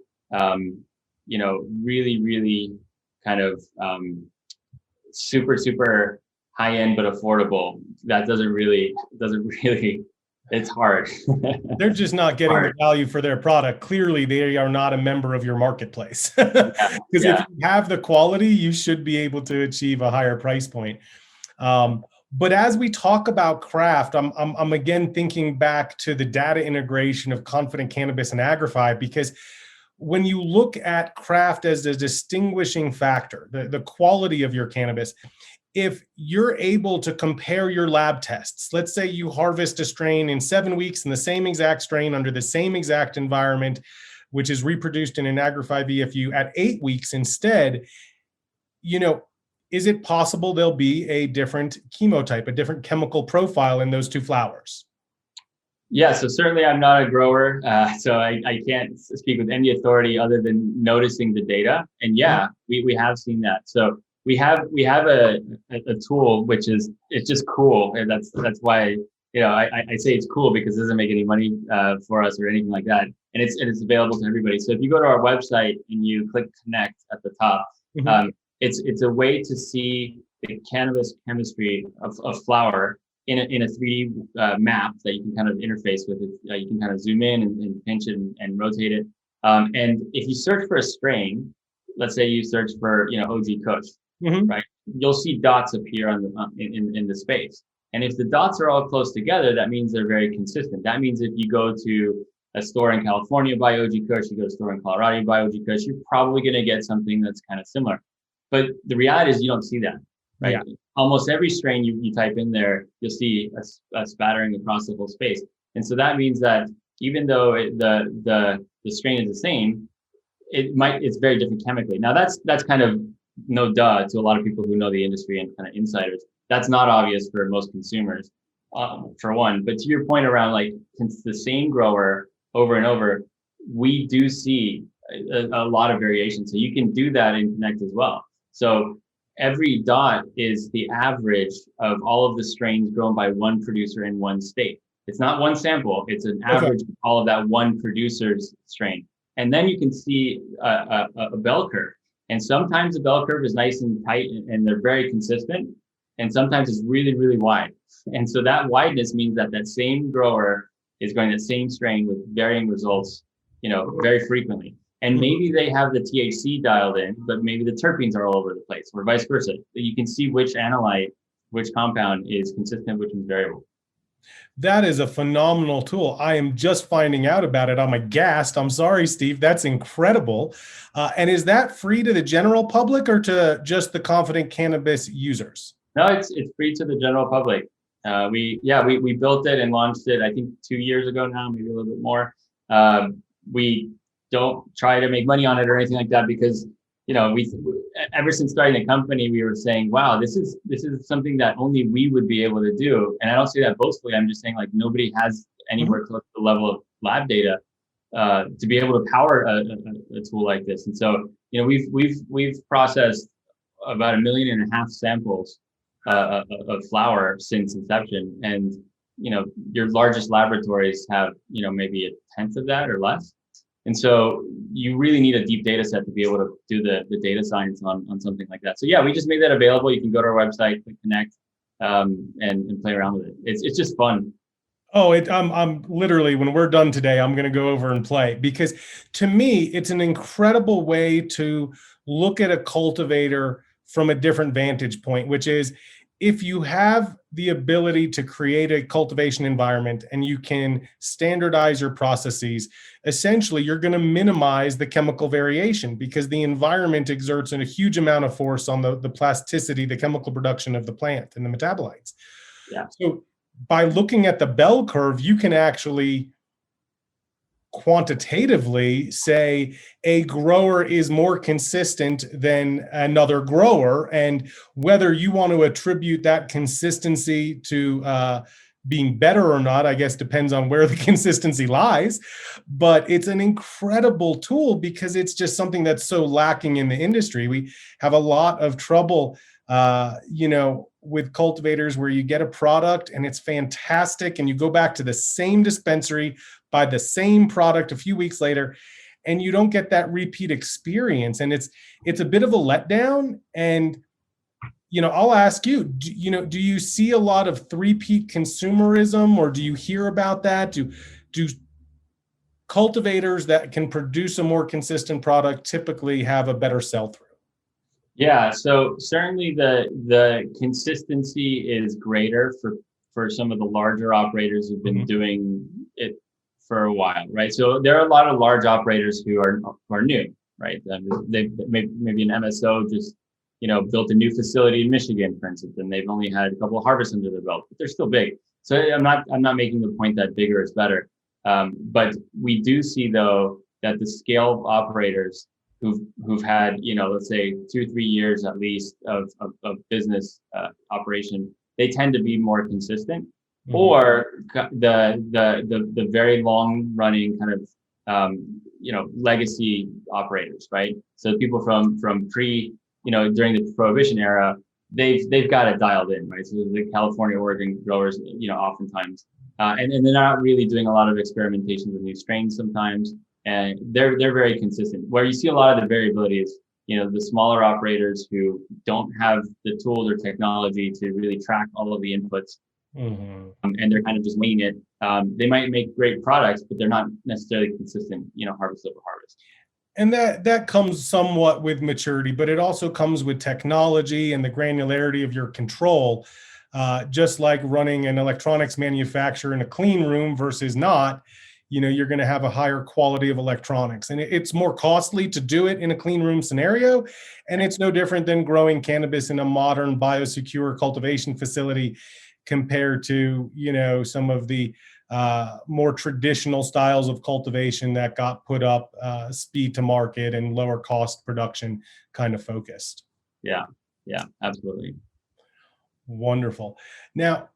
you know, really, really kind of super high end but affordable. That doesn't really It's hard. They're just not getting the Hard. value for their product. Clearly, they are not a member of your marketplace. Because if Yeah. you have the quality, you should be able to achieve a higher price point. But as we talk about craft, I'm again thinking back to the data integration of Confident Cannabis and Agrify, because when you look at craft as a distinguishing factor, the quality of your cannabis, if you're able to compare your lab tests, let's say you harvest a strain in 7 weeks in the same exact strain under the same exact environment, which is reproduced in an Agrify VFU at 8 weeks instead, you know, is it possible there'll be a different chemotype, a different chemical profile in those two flowers? Yeah, so certainly I'm not a grower, so I can't speak with any authority other than noticing the data. And yeah, we have seen that. So we have a tool which is, it's just cool, and that's why, you know, I say it's cool, because it doesn't make any money for us or anything like that, and it's available to everybody. So if you go to our website and you click connect at the top, it's a way to see the cannabis chemistry of flower in a 3D map that you can kind of interface with it. You can kind of zoom in and pinch it and rotate it. And if you search for a strain, let's say you search for, you know, OG Kush, right? You'll see dots appear on in the space. And if the dots are all close together, that means they're very consistent. That means if you go to a store in California, buy OG Kush, you go to a store in Colorado, you buy OG Kush, you're probably going to get something that's kind of similar. But the reality is you don't see that, right? Yeah. Almost every strain you type in there, you'll see a spattering across the whole space. And so that means that even though the strain is the same, it's very different chemically. Now that's kind of no duh to a lot of people who know the industry and kind of insiders. That's not obvious for most consumers, for one. But to your point around, like, it's the same grower over and over, we do see a lot of variation. So you can do that in Connect as well. So every dot is the average of all of the strains grown by one producer in one state. It's not one sample, it's an average of all of that one producer's strain. And then you can see a bell curve. And sometimes the bell curve is nice and tight and they're very consistent. And sometimes it's really, really wide. And so that wideness means that that same grower is growing the same strain with varying results, you know, very frequently. And maybe they have the THC dialed in, but maybe the terpenes are all over the place, or vice versa. You can see which analyte, which compound is consistent, which is variable. That is a phenomenal tool. I am just finding out about it. I'm aghast. I'm sorry, Steve. That's incredible. And is that free to the general public or to just the Confident Cannabis users? No, it's free to the general public. We built it and launched it, I think 2 years ago now, maybe a little bit more. We don't try to make money on it or anything like that, because, you know, we ever since starting the company, we were saying, wow, this is something that only we would be able to do. And I don't say that boastfully. I'm just saying, like, nobody has anywhere close to the level of lab data to be able to power a tool like this. And so, you know, we've processed about 1.5 million samples of flower since inception. And, you know, your largest laboratories have, you know, maybe 1/10 of that or less. And so you really need a deep data set to be able to do the data science on something like that. So yeah, we just made that available. You can go to our website, click connect, and play around with it. It's just fun. Oh, I'm literally, when we're done today, I'm going to go over and play, because to me, it's an incredible way to look at a cultivator from a different vantage point, which is, if you have the ability to create a cultivation environment and you can standardize your processes, essentially you're going to minimize the chemical variation, because the environment exerts a huge amount of force on the plasticity, the chemical production of the plant and the metabolites. Yeah. So by looking at the bell curve, you can actually quantitatively say a grower is more consistent than another grower, and whether you want to attribute that consistency to being better or not, I guess, depends on where the consistency lies. But it's an incredible tool, because it's just something that's so lacking in the industry. We have a lot of trouble with cultivators where you get a product and it's fantastic, and you go back to the same dispensary, buy the same product a few weeks later, and you don't get that repeat experience. And it's a bit of a letdown. And I'll ask you, do you see a lot of three-peat consumerism, or do you hear about that? Do cultivators that can produce a more consistent product typically have a better sell-through? Yeah, so certainly the consistency is greater for some of the larger operators who've been doing it for a while, right? So there are a lot of large operators who are new, right? They maybe an MSO just built a new facility in Michigan, for instance, and they've only had a couple of harvests under their belt, but they're still big. So I'm not making the point that bigger is better, but we do see though that the scale of operators who've had let's say 2-3 years at least of business operation, they tend to be more consistent, or the very long running kind of legacy operators, right? So people from pre during the Prohibition era, they've got it dialed in, right? So the California, Oregon growers, oftentimes, and they're not really doing a lot of experimentation with new strains sometimes. And they're very consistent. Where you see a lot of the variability is, the smaller operators who don't have the tools or technology to really track all of the inputs, and they're kind of just winging it. They might make great products, but they're not necessarily consistent, harvest over harvest. And that comes somewhat with maturity, but it also comes with technology and the granularity of your control. Just like running an electronics manufacturer in a clean room versus not. You're going to have a higher quality of electronics, and it's more costly to do it in a clean room scenario. And it's no different than growing cannabis in a modern biosecure cultivation facility compared to, some of the more traditional styles of cultivation that got put up speed to market and lower cost production kind of focused. Yeah, absolutely. Wonderful. Now,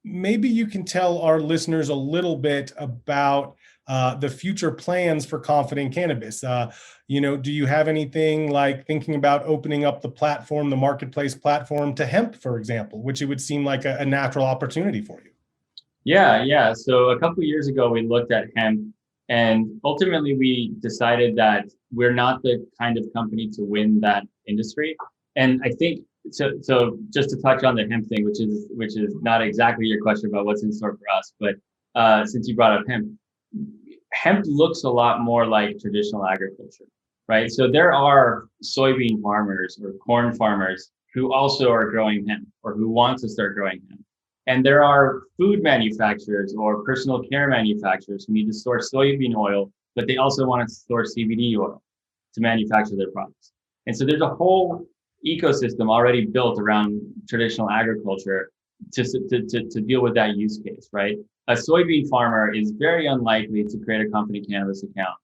maybe you can tell our listeners a little bit about the future plans for Confident Cannabis. Do you have anything like thinking about opening up the marketplace platform to hemp, for example, which it would seem like a natural opportunity for you? Yeah. So a couple of years ago, we looked at hemp, and ultimately we decided that we're not the kind of company to win that industry. And I think so just to touch on the hemp thing, which is not exactly your question about what's in store for us, but since you brought up hemp looks a lot more like traditional agriculture, right? So there are soybean farmers or corn farmers who also are growing hemp or who want to start growing hemp. And there are food manufacturers or personal care manufacturers who need to store soybean oil, but they also want to store CBD oil to manufacture their products. And so there's a whole ecosystem already built around traditional agriculture to deal with that use case, right? A soybean farmer is very unlikely to create a Confident Cannabis account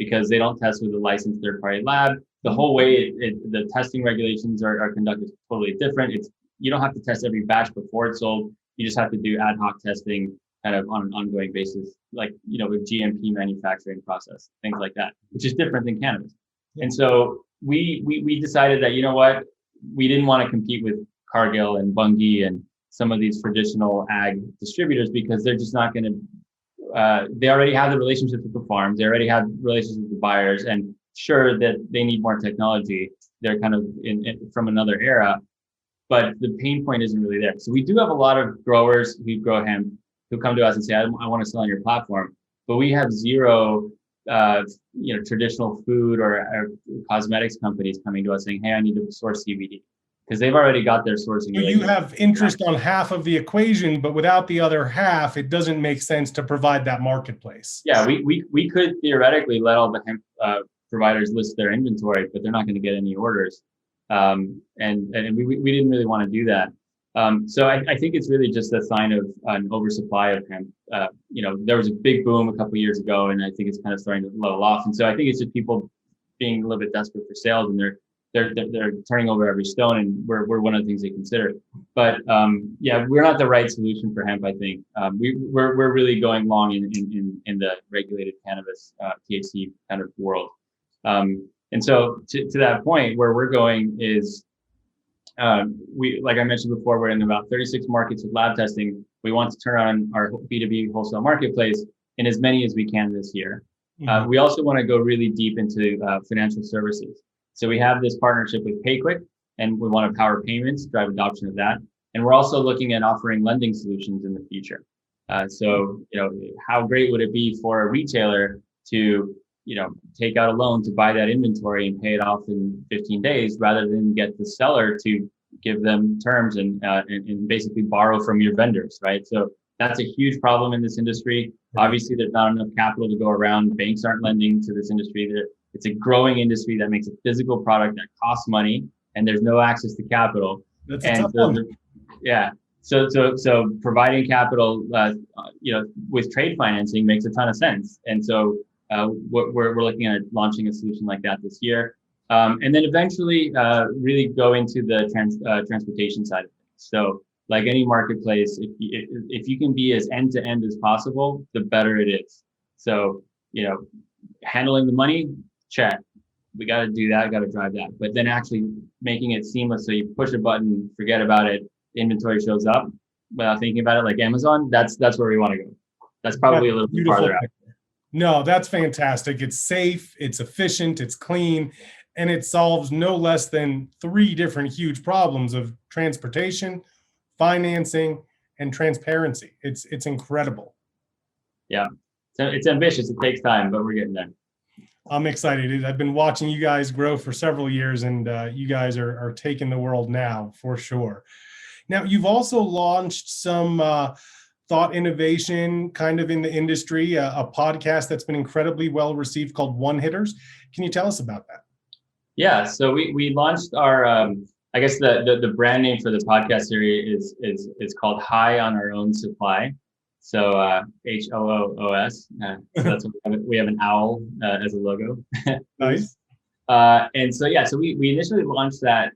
because they don't test with a licensed third-party lab. The whole way the testing regulations are conducted is totally different. You don't have to test every batch before it's sold. You just have to do ad hoc testing kind of on an ongoing basis, like, with GMP manufacturing process, things like that, which is different than cannabis. And so we decided that, we didn't want to compete with Cargill and Bunge and some of these traditional ag distributors because they're just not going to, they already have the relationships with the farms. They already have relationships with the buyers, and sure that they need more technology. They're kind of from another era, but the pain point isn't really there. So we do have a lot of growers who grow hemp who come to us and say, I want to sell on your platform, but we have zero traditional food or cosmetics companies coming to us saying, hey, I need to source CBD, because they've already got their sourcing. So you have interest on half of the equation, but without the other half, it doesn't make sense to provide that marketplace. Yeah, we could theoretically let all the hemp providers list their inventory, but they're not going to get any orders. And we didn't really want to do that. So I think it's really just a sign of an oversupply of hemp. There was a big boom a couple of years ago, and I think it's kind of starting to level off. And so I think it's just people being a little bit desperate for sales, and they're turning over every stone, and we're one of the things they consider. But we're not the right solution for hemp. I think we're really going long in the regulated cannabis THC kind of world. And so to that point, where we're going is, like I mentioned before, we're in about 36 markets with lab testing. We want to turn on our B2b wholesale marketplace in as many as we can this year. Mm-hmm. We also want to go really deep into financial services. So we have this partnership with PayQuick, and we want to power payments, drive adoption of that. And we're also looking at offering lending solutions in the future. So, how great would it be for a retailer to, take out a loan to buy that inventory and pay it off in 15 days rather than get the seller to give them terms and basically borrow from your vendors, right? So that's a huge problem in this industry. Obviously, there's not enough capital to go around. Banks aren't lending to this industry. It's a growing industry that makes a physical product that costs money, and there's no access to capital. That's a tough one. Yeah. So providing capital, with trade financing makes a ton of sense. And so we're looking at launching a solution like that this year, and then eventually really go into the transportation side of things. So like any marketplace, if you can be as end to end as possible, the better it is. So handling the money, check. We got to do that, got to drive that. But then actually making it seamless, so you push a button, forget about it, inventory shows up without thinking about it, like Amazon. That's where we want to go. That's probably a little bit farther out. No, that's fantastic. It's safe, it's efficient, it's clean, and it solves no less than 3 different huge problems of transportation, financing, and transparency. It's incredible. Yeah, so it's ambitious. It takes time, but we're getting there. I'm excited. I've been watching you guys grow for several years, and you guys are taking the world now for sure. Now, you've also launched some thought innovation kind of in the industry, a podcast that's been incredibly well received called One Hitters. Can you tell us about that? Yeah, so we launched our, I guess the brand name for the podcast series is called High on Our Own Supply. So HOOS. So that's what we have an owl as a logo. Nice. And so so we initially launched that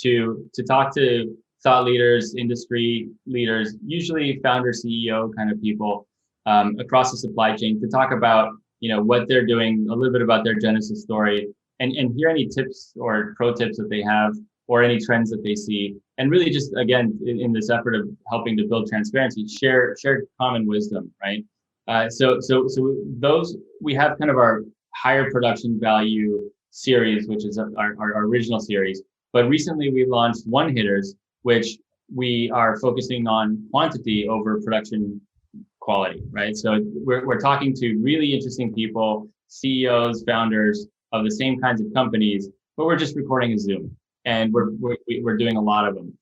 to talk to thought leaders, industry leaders, usually founder, CEO kind of people across the supply chain, to talk about what they're doing, a little bit about their genesis story, and hear any tips or pro tips that they have, or any trends that they see, and really just, again, in this effort of helping to build transparency, share common wisdom, right? So those, we have kind of our higher production value series, which is our original series. But recently we launched One Hitters, which we are focusing on quantity over production quality, right? So we're talking to really interesting people, CEOs, founders of the same kinds of companies, but we're just recording a Zoom, and we're doing a lot of them.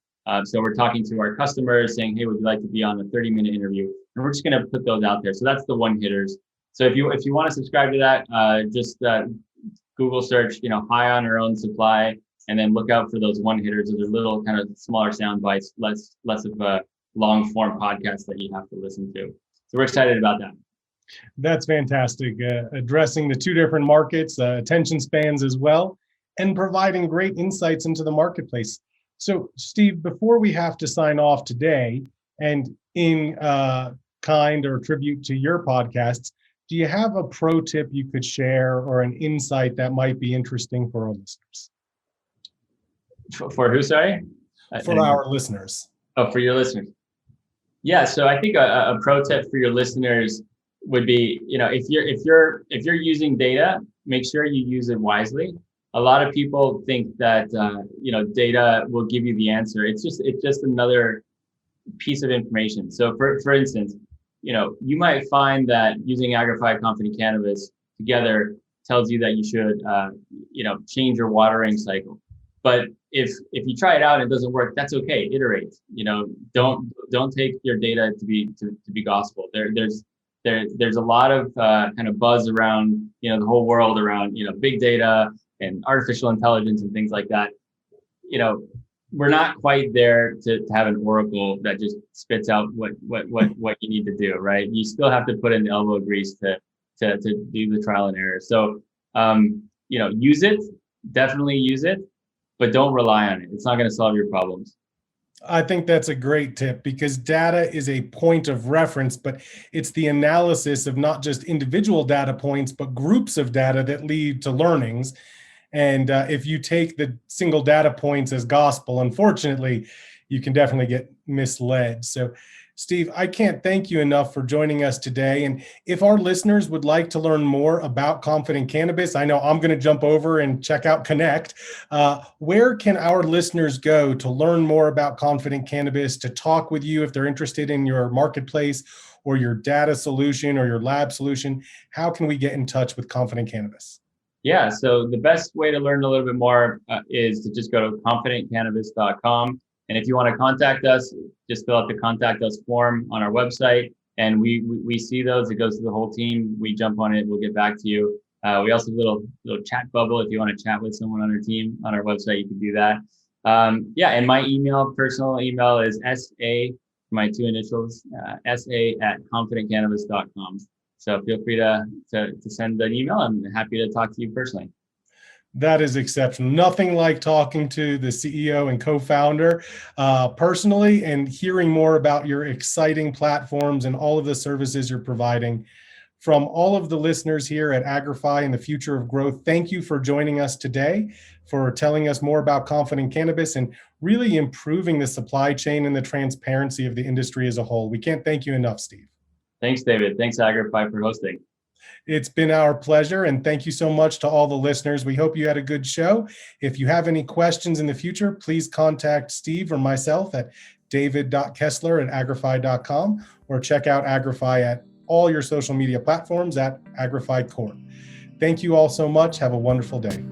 So we're talking to our customers, saying, "Hey, would you like to be on a 30-minute interview?" And we're just going to put those out there. So that's the One Hitters. So if you want to subscribe to that, just Google search, High on Our Own Supply, and then look out for those One Hitters. Those are little kind of smaller sound bites, less of a long form podcast that you have to listen to. So we're excited about that. That's fantastic. Addressing the 2 different markets, attention spans as well, and providing great insights into the marketplace. So, Steve, before we have to sign off today, and in kind or tribute to your podcasts, do you have a pro tip you could share, or an insight that might be interesting for our listeners? For who, sorry? For our listeners. Oh, for your listeners. Yeah, so I think a pro tip for your listeners would be, if you're using data, make sure you use it wisely. A lot of people think that data will give you the answer. It's just another piece of information. So for instance, you might find that using Agrify, Confident Cannabis together tells you that you should change your watering cycle. But if you try it out and it doesn't work, that's okay. Iterate. Don't take your data to be gospel. There's a lot of kind of buzz around the whole world around big data and artificial intelligence and things like that. We're not quite there to have an oracle that just spits out what you need to do, right? You still have to put in the elbow grease to do the trial and error. So use it, definitely use it, but don't rely on it. It's not going to solve your problems. I think that's a great tip, because data is a point of reference, but it's the analysis of not just individual data points, but groups of data that lead to learnings. And if you take the single data points as gospel, unfortunately, you can definitely get misled. So, Steve, I can't thank you enough for joining us today. And if our listeners would like to learn more about Confident Cannabis, I know I'm going to jump over and check out Connect. Where can our listeners go to learn more about Confident Cannabis, to talk with you if they're interested in your marketplace or your data solution or your lab solution? How can we get in touch with Confident Cannabis? Yeah, so the best way to learn a little bit more is to just go to confidentcannabis.com. And if you want to contact us, just fill out the contact us form on our website. And we see those. It goes to the whole team. We jump on it. We'll get back to you. We also have a little chat bubble. If you want to chat with someone on our team on our website, you can do that. And my personal email is SA, my two initials, SA@confidentcannabis.com. So feel free to send an email. I'm happy to talk to you personally. That is exceptional. Nothing like talking to the CEO and co-founder personally and hearing more about your exciting platforms and all of the services you're providing. From all of the listeners here at Agrify and the Future of Growth, thank you for joining us today, for telling us more about Confident Cannabis and really improving the supply chain and the transparency of the industry as a whole. We can't thank you enough, Steve. Thanks, David. Thanks, Agrify, for hosting. It's been our pleasure, and thank you so much to all the listeners. We hope you had a good show. If you have any questions in the future, please contact Steve or myself at david.kessler@agrify.com or check out Agrify at all your social media platforms at Agrify Corp. Thank you all so much. Have a wonderful day.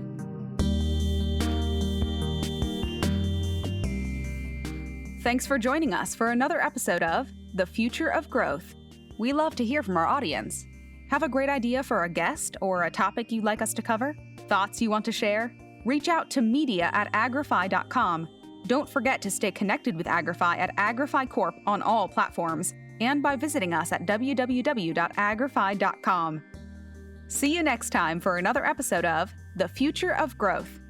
Thanks for joining us for another episode of The Future of Growth. We love to hear from our audience. Have a great idea for a guest or a topic you'd like us to cover? Thoughts you want to share? Reach out to media@agrify.com. Don't forget to stay connected with Agrify at Agrify Corp on all platforms and by visiting us at www.agrify.com. See you next time for another episode of The Future of Growth.